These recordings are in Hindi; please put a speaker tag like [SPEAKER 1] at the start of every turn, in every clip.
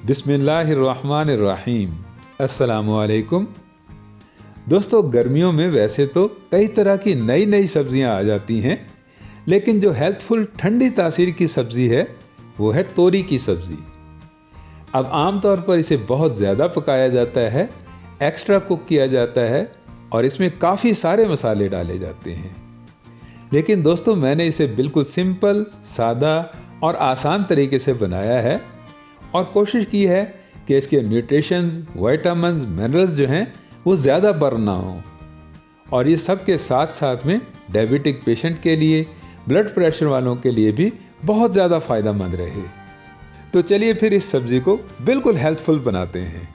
[SPEAKER 1] बिस्मिल्लाहिर्रहमानिर्रहीम। अस्सलामुअलैकुम। दोस्तों, गर्मियों में वैसे तो कई तरह की नई नई सब्जियां आ जाती हैं, लेकिन जो हेल्थफुल ठंडी तासीर की सब्ज़ी है वो है तोरी की सब्ज़ी। अब आमतौर पर इसे बहुत ज़्यादा पकाया जाता है, एक्स्ट्रा कुक किया जाता है और इसमें काफ़ी सारे मसाले डाले जाते हैं। लेकिन दोस्तों, मैंने इसे बिल्कुल सिंपल, सादा और आसान तरीके से बनाया है और कोशिश की है कि इसके न्यूट्रिशंस, विटामिन्स, मिनरल्स जो हैं वो ज़्यादा बर्न ना हो और ये सब के साथ साथ में डायबिटिक पेशेंट के लिए, ब्लड प्रेशर वालों के लिए भी बहुत ज़्यादा फ़ायदेमंद रहे। तो चलिए फिर इस सब्ज़ी को बिल्कुल हेल्थफुल बनाते हैं।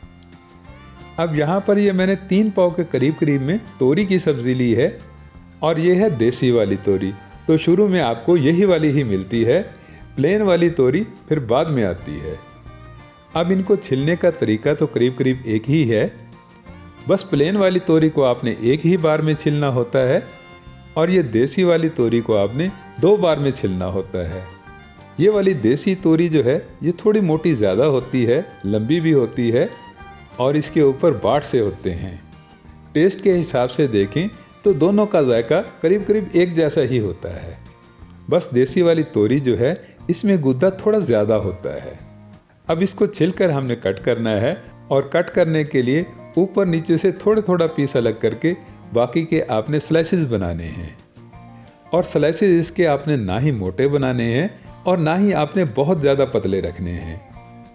[SPEAKER 1] अब यहाँ पर ये मैंने 3 पाव के करीब में तोरी की सब्ज़ी ली है और ये है देसी वाली तोरी। तो शुरू में आपको यही वाली ही मिलती है, प्लेन वाली तोरी फिर बाद में आती है। अब इनको छिलने का तरीका तो करीब एक ही है, बस प्लेन वाली तोरी को आपने एक ही बार में छिलना होता है और ये देसी वाली तोरी को आपने 2 बार में छिलना होता है। ये वाली देसी तोरी जो है ये थोड़ी मोटी ज़्यादा होती है, लंबी भी होती है और इसके ऊपर बाँट से होते हैं। टेस्ट के हिसाब से देखें तो दोनों का जायका करीब एक जैसा ही होता है, बस देसी वाली तोरी जो है इसमें गुद्दा थोड़ा ज़्यादा होता है। अब इसको छिलकर हमने कट करना है और कट करने के लिए ऊपर नीचे से थोड़ा पीस अलग करके बाकी के आपने स्लाइसेस बनाने हैं। और स्लाइसेस इसके आपने ना ही मोटे बनाने हैं और ना ही आपने बहुत ज़्यादा पतले रखने हैं।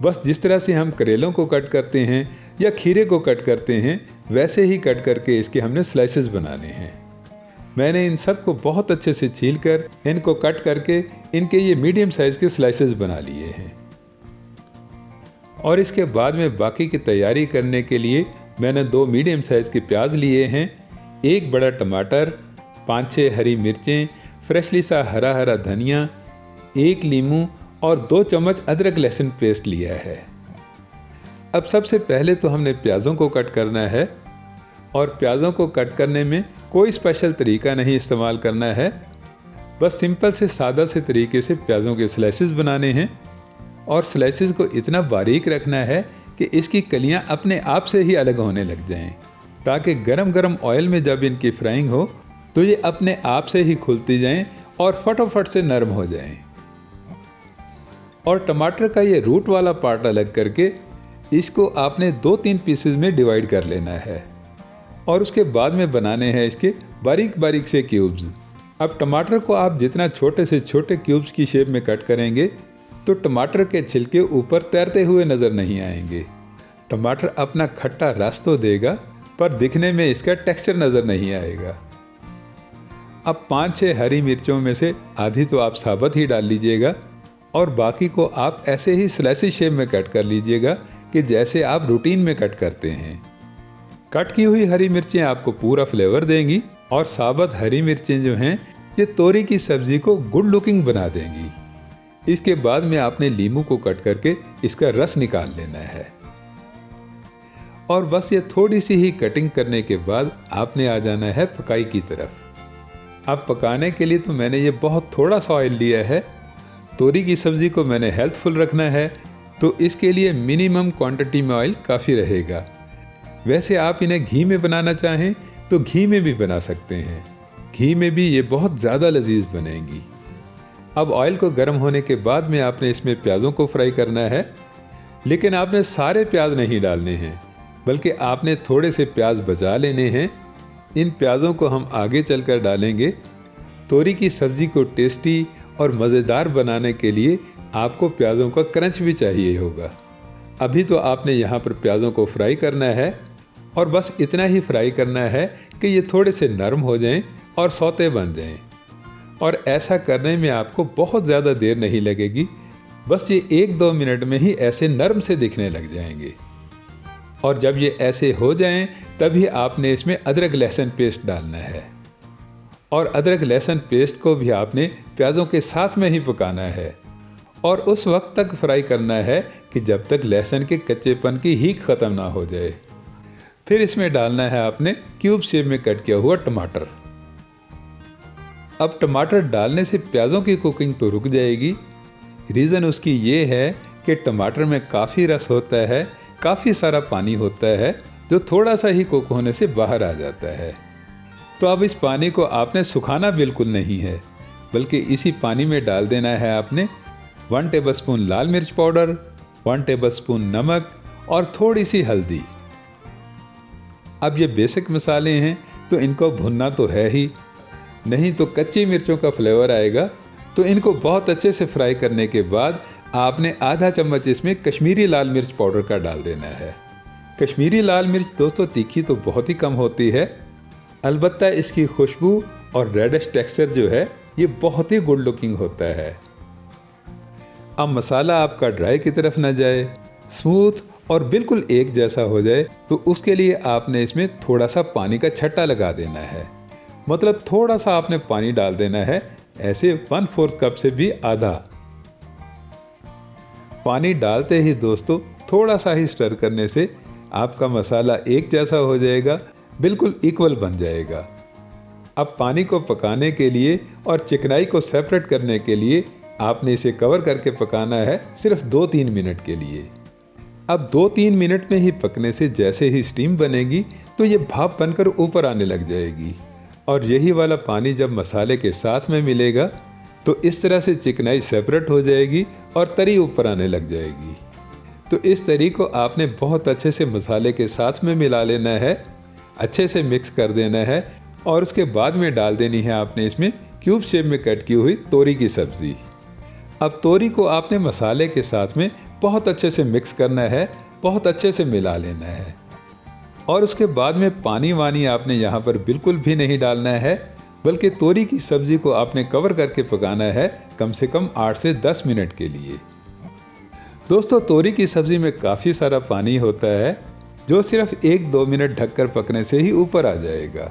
[SPEAKER 1] बस जिस तरह से हम करेलों को कट करते हैं या खीरे को कट करते हैं वैसे ही कट करके इसके हमने स्लाइसेस बनाने हैं। मैंने इन सब को बहुत अच्छे से छील कर इनको कट करके इनके ये मीडियम साइज़ के स्लाइसेस बना लिए हैं। और इसके बाद में बाकी की तैयारी करने के लिए मैंने 2 मीडियम साइज़ के प्याज लिए हैं, 1 बड़ा टमाटर, 5-6 हरी मिर्चें, फ्रेशली सा हरा धनिया, 1 नींबू और 2 चम्मच अदरक लहसुन पेस्ट लिया है। अब सबसे पहले तो हमने प्याज़ों को कट करना है और प्याज़ों को कट करने में कोई स्पेशल तरीका नहीं इस्तेमाल करना है, बस सिंपल से सादा से तरीके से प्याज़ों के स्लाइसेस बनाने हैं और स्लाइसेस को इतना बारीक रखना है कि इसकी कलियां अपने आप से ही अलग होने लग जाएं, ताकि गरम ऑयल में जब इनकी फ्राइंग हो तो ये अपने आप से ही खुलती जाएं और फटाफट से नरम हो जाएं। और टमाटर का ये रूट वाला पार्ट अलग करके इसको आपने 2-3 पीसेस में डिवाइड कर लेना है और उसके बाद में बनाने हैं इसके बारीक से क्यूब्स। अब टमाटर को आप जितना छोटे से छोटे क्यूब्स की शेप में कट करेंगे तो टमाटर के छिलके ऊपर तैरते हुए नज़र नहीं आएंगे। टमाटर अपना खट्टा रस तो देगा पर दिखने में इसका टेक्सचर नज़र नहीं आएगा। अब 5-6 हरी मिर्चों में से आधी तो आप साबुत ही डाल लीजिएगा और बाकी को आप ऐसे ही स्लाइसी शेप में कट कर लीजिएगा कि जैसे आप रूटीन में कट करते हैं। कट की हुई हरी मिर्चें आपको पूरा फ्लेवर देंगी और साबुत हरी मिर्चें जो हैं ये तोरी की सब्ज़ी को गुड लुकिंग बना देंगी। इसके बाद में आपने नींबू को कट करके इसका रस निकाल लेना है और बस ये थोड़ी सी ही कटिंग करने के बाद आपने आ जाना है पकाई की तरफ। अब पकाने के लिए तो मैंने ये बहुत थोड़ा सा ऑयल लिया है। तोरी की सब्ज़ी को मैंने हेल्थफुल रखना है तो इसके लिए मिनिमम क्वांटिटी में ऑयल काफ़ी रहेगा। वैसे आप इन्हें घी में बनाना चाहें तो घी में भी बना सकते हैं, घी में भी ये बहुत ज़्यादा लजीज बनेंगी। अब ऑयल को गर्म होने के बाद में आपने इसमें प्याज़ों को फ्राई करना है, लेकिन आपने सारे प्याज नहीं डालने हैं बल्कि आपने थोड़े से प्याज बचा लेने हैं। इन प्याज़ों को हम आगे चलकर डालेंगे। तोरी की सब्ज़ी को टेस्टी और मज़ेदार बनाने के लिए आपको प्याज़ों का क्रंच भी चाहिए होगा। अभी तो आपने यहाँ पर प्याज़ों को फ्राई करना है और बस इतना ही फ्राई करना है कि ये थोड़े से नरम हो जाएं और सौते बन जाएं। और ऐसा करने में आपको बहुत ज़्यादा देर नहीं लगेगी, बस ये 1-2 मिनट में ही ऐसे नरम से दिखने लग जाएंगे। और जब ये ऐसे हो जाएं तभी आपने इसमें अदरक लहसुन पेस्ट डालना है और अदरक लहसुन पेस्ट को भी आपने प्याज़ों के साथ में ही पकाना है और उस वक्त तक फ्राई करना है कि जब तक लहसुन के कच्चेपन की हीक ख़त्म ना हो जाए। फिर इसमें डालना है आपने क्यूब शेप में कट किया हुआ टमाटर। अब टमाटर डालने से प्याज़ों की कुकिंग तो रुक जाएगी। रीज़न उसकी ये है कि टमाटर में काफ़ी रस होता है, काफ़ी सारा पानी होता है जो थोड़ा सा ही कुक होने से बाहर आ जाता है। तो अब इस पानी को आपने सुखाना बिल्कुल नहीं है, बल्कि इसी पानी में डाल देना है आपने 1 टेबलस्पून लाल मिर्च पाउडर, 1 टेबलस्पून नमक और थोड़ी सी हल्दी। अब ये बेसिक मसाले हैं तो इनको भुनना तो है ही, नहीं तो कच्ची मिर्चों का फ्लेवर आएगा। तो इनको बहुत अच्छे से फ्राई करने के बाद आपने आधा चम्मच इसमें कश्मीरी लाल मिर्च पाउडर का डाल देना है। कश्मीरी लाल मिर्च दोस्तों तीखी तो बहुत ही कम होती है, अलबत्ता इसकी खुशबू और रेडिश टेक्सचर जो है ये बहुत ही गुड लुकिंग होता है। अब मसाला आपका ड्राई की तरफ ना जाए, स्मूथ और बिल्कुल एक जैसा हो जाए, तो उसके लिए आपने इसमें थोड़ा सा पानी का छट्टा लगा देना है। मतलब थोड़ा सा आपने पानी डाल देना है, ऐसे 1/4 कप से भी आधा। पानी डालते ही दोस्तों थोड़ा सा ही स्टर करने से आपका मसाला एक जैसा हो जाएगा, बिल्कुल इक्वल बन जाएगा। अब पानी को पकाने के लिए और चिकनाई को सेपरेट करने के लिए आपने इसे कवर करके पकाना है सिर्फ 2-3 मिनट के लिए। अब 2-3 मिनट में ही पकने से जैसे ही स्टीम बनेगी तो ये भाप बनकर ऊपर आने लग जाएगी, और यही वाला पानी जब मसाले के साथ में मिलेगा तो इस तरह से चिकनाई सेपरेट हो जाएगी और तरी ऊपर आने लग जाएगी। तो इस तरी को आपने बहुत अच्छे से मसाले के साथ में मिला लेना है, अच्छे से मिक्स कर देना है, और उसके बाद में डाल देनी है आपने इसमें क्यूब शेप में कट की हुई तोरी की सब्ज़ी। अब तोरी को आपने मसाले के साथ में बहुत अच्छे से मिक्स करना है, बहुत अच्छे से मिला लेना है, और उसके बाद में पानी वानी आपने यहाँ पर बिल्कुल भी नहीं डालना है, बल्कि तोरी की सब्ज़ी को आपने कवर करके पकाना है कम से कम 8 से 10 मिनट के लिए। दोस्तों तोरी की सब्ज़ी में काफ़ी सारा पानी होता है जो सिर्फ 1-2 मिनट ढककर पकने से ही ऊपर आ जाएगा।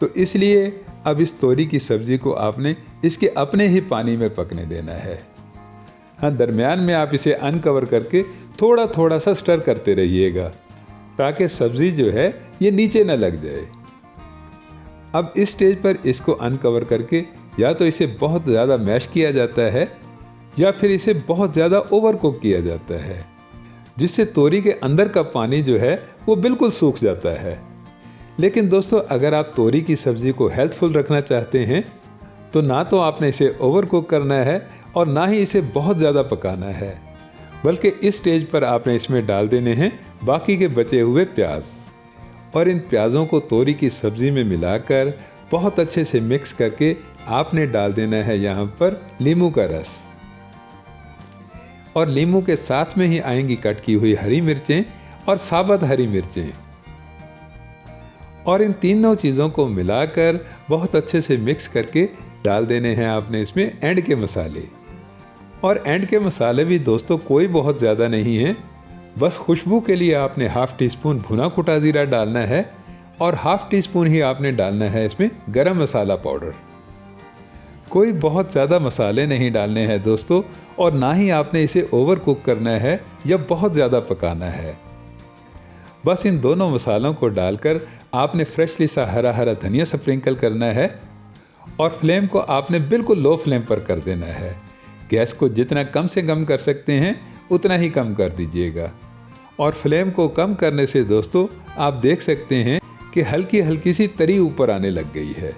[SPEAKER 1] तो इसलिए अब इस तोरी की सब्ज़ी को आपने इसके अपने ही पानी में पकने देना है। हाँ, दरमियान में आप इसे अनकवर करके थोड़ा थोड़ा सा स्टर करते रहिएगा ताकि सब्ज़ी जो है ये नीचे न लग जाए। अब इस स्टेज पर इसको अनकवर करके या तो इसे बहुत ज़्यादा मैश किया जाता है या फिर इसे बहुत ज़्यादा ओवर कुक किया जाता है, जिससे तोरी के अंदर का पानी जो है वो बिल्कुल सूख जाता है। लेकिन दोस्तों अगर आप तोरी की सब्ज़ी को हेल्थफुल रखना चाहते हैं तो ना तो आपने इसे ओवर कुक करना है और ना ही इसे बहुत ज़्यादा पकाना है, बल्कि इस स्टेज पर आपने इसमें डाल देने हैं बाकी के बचे हुए प्याज, और इन प्याज़ों को तोरी की सब्ज़ी में मिलाकर बहुत अच्छे से मिक्स करके आपने डाल देना है यहाँ पर नींबू का रस, और नींबू के साथ में ही आएंगी कट की हुई हरी मिर्चें और साबुत हरी मिर्चें, और इन तीनों चीज़ों को मिलाकर बहुत अच्छे से मिक्स करके डाल देने हैं आपने इसमें एंड के मसाले। और एंड के मसाले भी दोस्तों कोई बहुत ज़्यादा नहीं है, बस खुशबू के लिए आपने 1/2 टीस्पून भुना कुटा ज़ीरा डालना है और 1/2 टीस्पून ही आपने डालना है इसमें गरम मसाला पाउडर। कोई बहुत ज़्यादा मसाले नहीं डालने हैं दोस्तों, और ना ही आपने इसे ओवर कुक करना है या बहुत ज़्यादा पकाना है। बस इन दोनों मसालों को डालकर आपने फ्रेशली सा हरा हरा धनिया स्प्रिंकल करना है, और फ्लेम को आपने बिल्कुल लो फ्लेम पर कर देना है। गैस को जितना कम से कम कर सकते हैं उतना ही कम कर दीजिएगा, और फ्लेम को कम करने से दोस्तों आप देख सकते हैं कि हल्की हल्की सी तरी ऊपर आने लग गई है।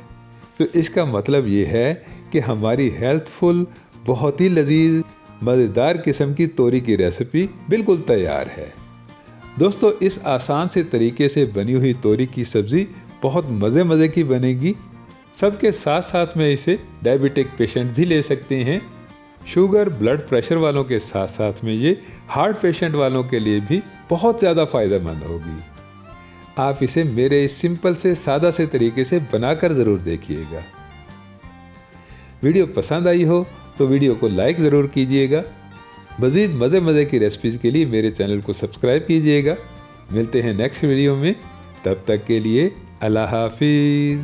[SPEAKER 1] तो इसका मतलब ये है कि हमारी हेल्थफुल, बहुत ही लजीज, मज़ेदार किस्म की तोरी की रेसिपी बिल्कुल तैयार है। दोस्तों इस आसान से तरीके से बनी हुई तोरी की सब्ज़ी बहुत मज़े की बनेगी। सबके साथ साथ में इसे डायबिटिक पेशेंट भी ले सकते हैं। शुगर, ब्लड प्रेशर वालों के साथ साथ में ये हार्ट पेशेंट वालों के लिए भी बहुत ज़्यादा फ़ायदेमंद होगी। आप इसे मेरे इस सिंपल से सादा से तरीके से बनाकर ज़रूर देखिएगा। वीडियो पसंद आई हो तो वीडियो को लाइक ज़रूर कीजिएगा। मज़ीद मज़े की रेसिपीज़ के लिए मेरे चैनल को सब्सक्राइब कीजिएगा। मिलते हैं नेक्स्ट वीडियो में, तब तक के लिए अल्लाह हाफिज़।